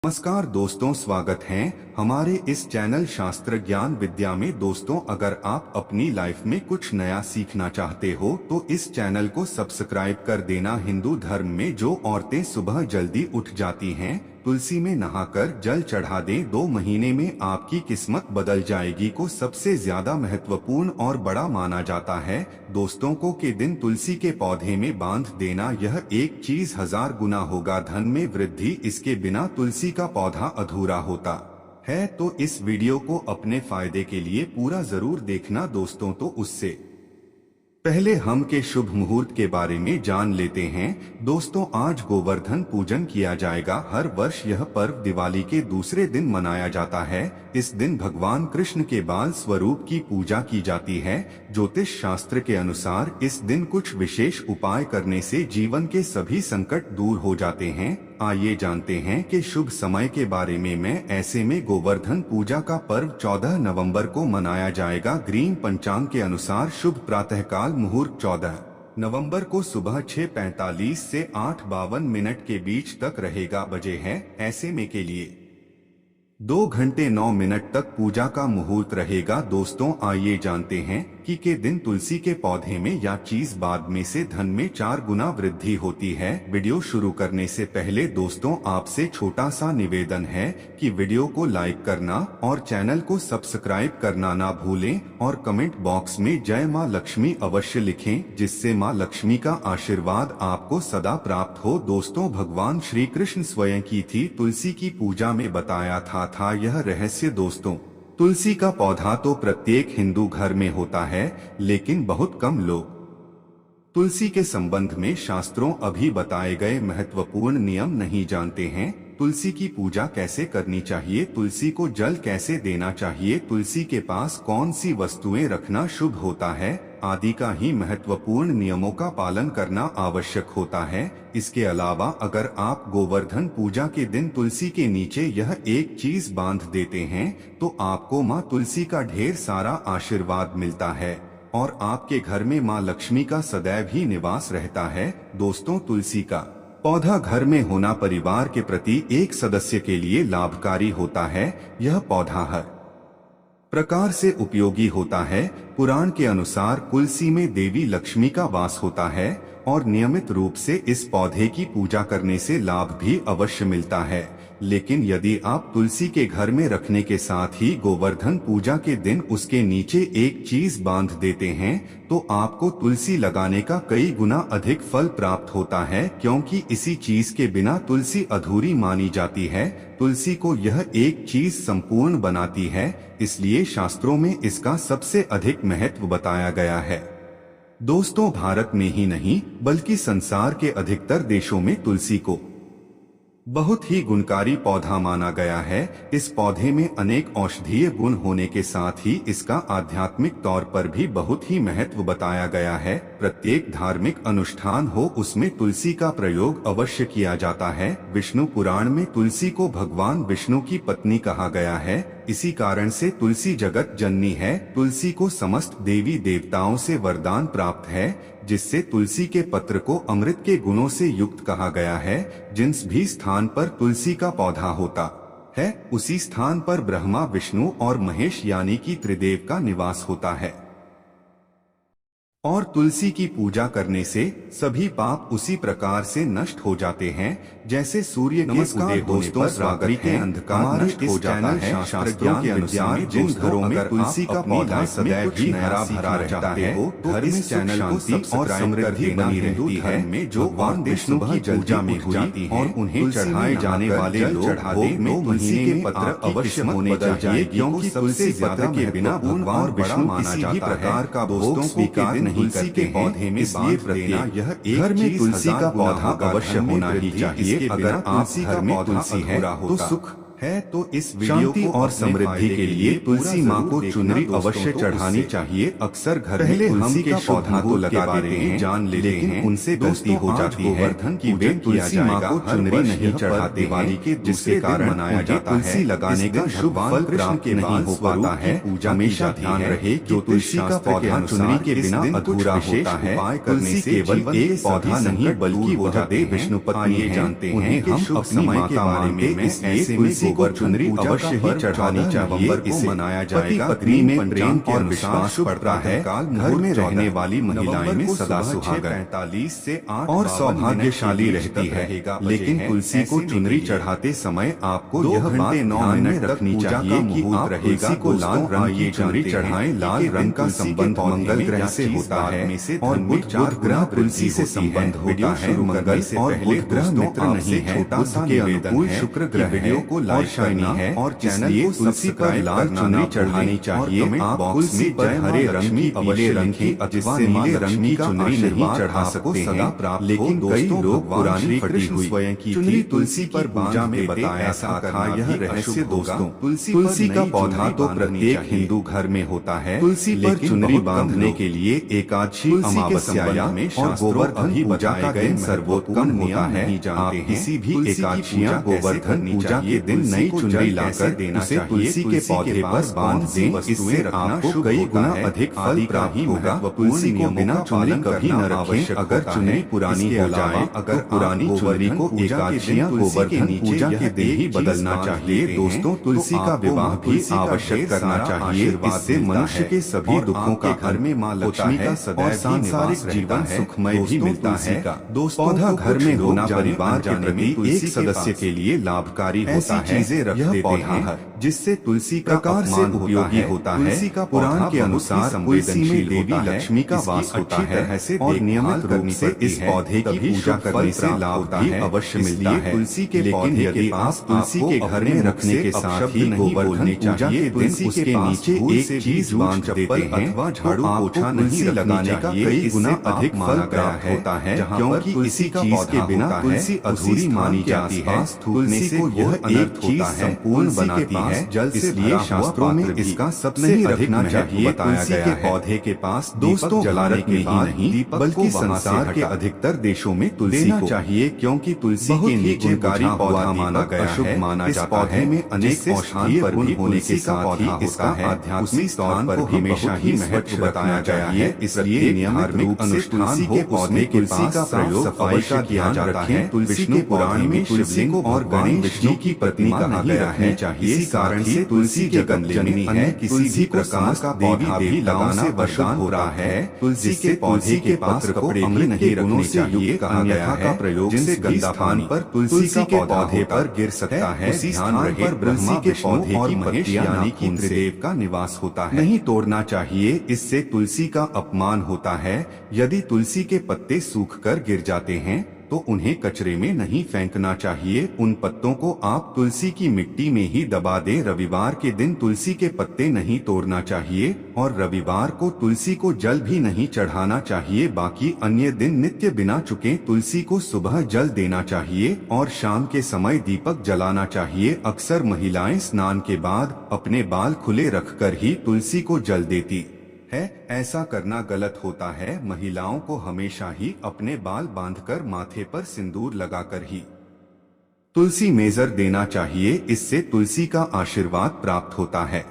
नमस्कार दोस्तों, स्वागत है हमारे इस चैनल शास्त्र ज्ञान विद्या में। दोस्तों, अगर आप अपनी लाइफ में कुछ नया सीखना चाहते हो तो इस चैनल को सब्सक्राइब कर देना। हिंदू धर्म में जो औरतें सुबह जल्दी उठ जाती हैं, तुलसी में नहाकर जल चढ़ा दें, 2 महीने में आपकी किस्मत बदल जाएगी को सबसे ज्यादा महत्वपूर्ण और बड़ा माना जाता है। दोस्तों को के दिन तुलसी के पौधे में बांध देना, यह एक चीज 1000 गुना होगा धन में वृद्धि। इसके बिना तुलसी का पौधा अधूरा होता है। तो इस वीडियो को अपने फायदे के लिए पूरा जरूर देखना दोस्तों। तो उससे पहले हम के शुभ मुहूर्त के बारे में जान लेते हैं। दोस्तों, आज गोवर्धन पूजन किया जाएगा। हर वर्ष यह पर्व दिवाली के दूसरे दिन मनाया जाता है। इस दिन भगवान कृष्ण के बाल स्वरूप की पूजा की जाती है। ज्योतिष शास्त्र के अनुसार इस दिन कुछ विशेष उपाय करने से जीवन के सभी संकट दूर हो जाते हैं। आइए जानते हैं कि शुभ समय के बारे में। ऐसे में गोवर्धन पूजा का पर्व 14 नवंबर को मनाया जाएगा। ग्रीन पंचांग के अनुसार शुभ प्रातःकाल मुहूर्त 14 नवंबर को सुबह 6:45 से 8:52 के बीच तक रहेगा बजे है। ऐसे में के लिए 2 घंटे 9 मिनट तक पूजा का मुहूर्त रहेगा। दोस्तों, आइए जानते हैं कि के दिन तुलसी के पौधे में या चीज बाद में से धन में 4 गुना वृद्धि होती है। वीडियो शुरू करने से पहले दोस्तों, आपसे छोटा सा निवेदन है कि वीडियो को लाइक करना और चैनल को सब्सक्राइब करना ना भूलें और कमेंट बॉक्स में जय माँ लक्ष्मी अवश्य लिखें, जिससे माँ लक्ष्मी का आशीर्वाद आपको सदा प्राप्त हो। दोस्तों, भगवान श्री कृष्ण स्वयं की थी तुलसी की पूजा में बताया था यह रहस्य। दोस्तों, तुलसी का पौधा तो प्रत्येक हिंदू घर में होता है, लेकिन बहुत कम लोग तुलसी के संबंध में शास्त्रों अभी बताए गए महत्वपूर्ण नियम नहीं जानते हैं। तुलसी की पूजा कैसे करनी चाहिए, तुलसी को जल कैसे देना चाहिए, तुलसी के पास कौन सी वस्तुएं रखना शुभ होता है आदि का ही महत्वपूर्ण नियमों का पालन करना आवश्यक होता है। इसके अलावा अगर आप गोवर्धन पूजा के दिन तुलसी के नीचे यह एक चीज बांध देते हैं तो आपको माँ तुलसी का ढेर सारा आशीर्वाद मिलता है और आपके घर में माँ लक्ष्मी का सदैव ही निवास रहता है। दोस्तों, तुलसी का पौधा घर में होना परिवार के प्रति एक सदस्य के लिए लाभकारी होता है। यह पौधा हर प्रकार से उपयोगी होता है। पुराण के अनुसार तुलसी में देवी लक्ष्मी का वास होता है और नियमित रूप से इस पौधे की पूजा करने से लाभ भी अवश्य मिलता है। लेकिन यदि आप तुलसी के घर में रखने के साथ ही गोवर्धन पूजा के दिन उसके नीचे एक चीज बांध देते हैं तो आपको तुलसी लगाने का कई गुना अधिक फल प्राप्त होता है, क्योंकि इसी चीज के बिना तुलसी अधूरी मानी जाती है। तुलसी को यह एक चीज संपूर्ण बनाती है, इसलिए शास्त्रों में इसका सबसे अधिक महत्व बताया गया है। दोस्तों, भारत में ही नहीं बल्कि संसार के अधिकतर देशों में तुलसी को बहुत ही गुणकारी पौधा माना गया है। इस पौधे में अनेक औषधीय गुण होने के साथ ही इसका आध्यात्मिक तौर पर भी बहुत ही महत्व बताया गया है। प्रत्येक धार्मिक अनुष्ठान हो उसमें तुलसी का प्रयोग अवश्य किया जाता है। विष्णु पुराण में तुलसी को भगवान विष्णु की पत्नी कहा गया है। इसी कारण से तुलसी जगत जननी है। तुलसी को समस्त देवी देवताओं से वरदान प्राप्त है, जिससे तुलसी के पत्र को अमृत के गुणों से युक्त कहा गया है। जिस भी स्थान पर तुलसी का पौधा होता है उसी स्थान पर ब्रह्मा, विष्णु और महेश यानी कि त्रिदेव का निवास होता है और तुलसी की पूजा करने से सभी पाप उसी प्रकार से नष्ट हो जाते हैं जैसे सूर्य के उदय दोस्तों, स्वागत है। अंधकार नष्ट हो जाता है। शास्त्रों के अनुसार जिन घरों में तुलसी का पौधा सदैव ही हरा भरा रहता है, घर में चैनल शांति और समृद्धि बनी रहती है। जो भगवान विष्णु की पूजा में हुई और उन्हें चढ़ाए जाने वाले लोग में तुलसी के पत्र अवश्य होने चाहिए, क्योंकि तुलसी पत्र के बिना भगवान विष्णु किसी भी प्रकार का भोग स्वीकार नहीं करते हैं। पौधे में इसलिए प्रत्येक यह घर में तुलसी का पौधा अवश्य होना ही चाहिए। अगर आप घर में तुलसी है तो सुख है तो इस शांति और समृद्धि के लिए तुलसी माँ को चुनरी अवश्य चढ़ानी चाहिए। अक्सर घर में तुलसी का पौधा तो लगा देते हैं, जान लेते हैं, उनसे गलती हो जाती है कि वे तुलसी माँ को चुनरी नहीं चढ़ाते वाली के जिसके कारण मनाया जाता है तुलसी लगाने का शुभ फल प्राप्त नहीं हो पाता है। हमेशा ध्यान रहे कि तुलसी का पौधा चुनरी के बिना अधूरा होता है। तुलसी केवल एक पौधा नहीं बल्कि वह देव विष्णु पत्नी जानते हैं। हम अपनी माता मानते हैं, इसलिए तुलसी को चुनरी अवश्य ही चढ़ानी चाहिए। इसे मनाया जाएगा पत्नी में प्रेम और विश्वास बढ़ता है। घर में रहने वाली महिलाएं में सदा सुहागन 45 से 8 और सौभाग्यशाली रहती है। लेकिन तुलसी को चुनरी चढ़ाते समय आपको यह बात 9 मिनट रखनी चाहिए कि आप तुलसी को लाल रंग की चुनरी चढ़ाएं। लाल रंग का संबंध मंगल ग्रह से होता है और बुध ग्रह तुलसी से संबंध होता है। मंगल और बुध ग्रह मित्र नहीं है, छोटा के अनुकूल शुक्र ग्रह को और शाइनी है और चैनल को तुलसी पर लाल चुनरी चढ़ानी चाहिए। आप तुलसी पर हरे रंग की पीले रंग की अथवा नीले रंग की चुनरी नहीं चढ़ा सकते हैं। लेकिन कई लोग पुरानी फटी हुई चुनरी तुलसी पर पूजा में बताया था। यह रहस्य दोस्तों, तुलसी का पौधा तो प्रत्येक हिंदू घर में होता है। तुलसी पर चुनरी बांधने के लिए एकादशी, अमावस्या और गोवर्धन पूजा का दिन सर्वोत्तम होता है। आप किसी भी एकादशियां गोवर्धन पूजा के दिन नई चुनरी लाकर उसे तुलसी के पौधे पर बांध दें। इससे आपको कई गुना अधिक फल प्राप्त होगा। तुलसी को बिना चुनरी कभी न रखें। अगर चुनरी पुरानी हो जाए, अगर पुरानी चुनरी को एकादशियां गोवर्धन पूजा के दिन ही बदलना चाहिए। दोस्तों, तुलसी का विवाह भी आवश्यक करना चाहिए। इससे मनुष्य के सभी दुखों का घर में माँ लक्ष्मी का सदैव सांसारिक जीवन सुखमय भी मिलता है। पौधा घर में होना परिवार के प्रति एक सदस्य के लिए लाभकारी होता है। चीजें रख देते हैं जिससे तुलसी का प्रकार से उपयोगी होता है। तुलसी का पुराण के अनुसार तुलसी में देवी लक्ष्मी का वास होता है और नियमित रूप से इस पौधे की पूजा करने से लाभ भी अवश्य मिलता है। तुलसी के पौधे यदि आप तुलसी के घर में रखने के साथ ही गोवर्धन पूजा के दिन उसके नीचे एक चीज बांध देते हैं अथवा झाड़ू पोछा नहीं लगाने का कई गुना अधिक फल प्राप्त होता है। क्योंकि तुलसी का पौधा बिना तुलसी अधूरी मानी जाती है। तुलसी को यह एक चीज संपूर्ण बनाती है जल से, इसलिए शास्त्रों में इसका सबसे रखना चाहिए। बताया गया है पौधे के पास दोस्तों जलाने के ही नहीं बल्कि संसार के अधिकतर देशों में तुलसी को चाहिए। क्योंकि तुलसी के नीचेकारी पौधा माना गया है। माना जाता है में अनेक औषधीय गुण होने के साथ ही इसका आध्यात्मिक तौर पर हमेशा ही महत्व बताया गया है। इसलिए नियमित अनुष्ठान के पौधे तुलसी का प्रयोग सफाई का किया जाता है। विष्णु पुराण में तुलसी को और गणेश विष्णु की पत्नी कहा गया है। चाहिए कारण से तुलसी के जन्मदिन है। किसी भी प्रकार का पौधा भी लगाना वरदान हो रहा है। तुलसी के पौधे के पास कपड़े भी नहीं रखने चाहिए। कहा गया है प्रयोग जिनसे गंदा पानी पर तुलसी के पौधे पर गिर सकता है। उसी स्थान पर ब्रह्मा के पौधे की पत्तियां यानी कि त्रिदेव का निवास होता है, नहीं तोड़ना चाहिए। इससे तुलसी का अपमान होता है। यदि तुलसी के पत्ते सूखकर गिर जाते हैं तो उन्हें कचरे में नहीं फेंकना चाहिए। उन पत्तों को आप तुलसी की मिट्टी में ही दबा दें। रविवार के दिन तुलसी के पत्ते नहीं तोड़ना चाहिए और रविवार को तुलसी को जल भी नहीं चढ़ाना चाहिए। बाकी अन्य दिन नित्य बिना चुके तुलसी को सुबह जल देना चाहिए और शाम के समय दीपक जलाना चाहिए। अक्सर महिलाएं स्नान के बाद अपने बाल खुले रखकर ही तुलसी को जल देती है। ऐसा करना गलत होता है। महिलाओं को हमेशा ही अपने बाल बांधकर माथे पर सिंदूर लगाकर ही तुलसी मेजर देना चाहिए। इससे तुलसी का आशीर्वाद प्राप्त होता है।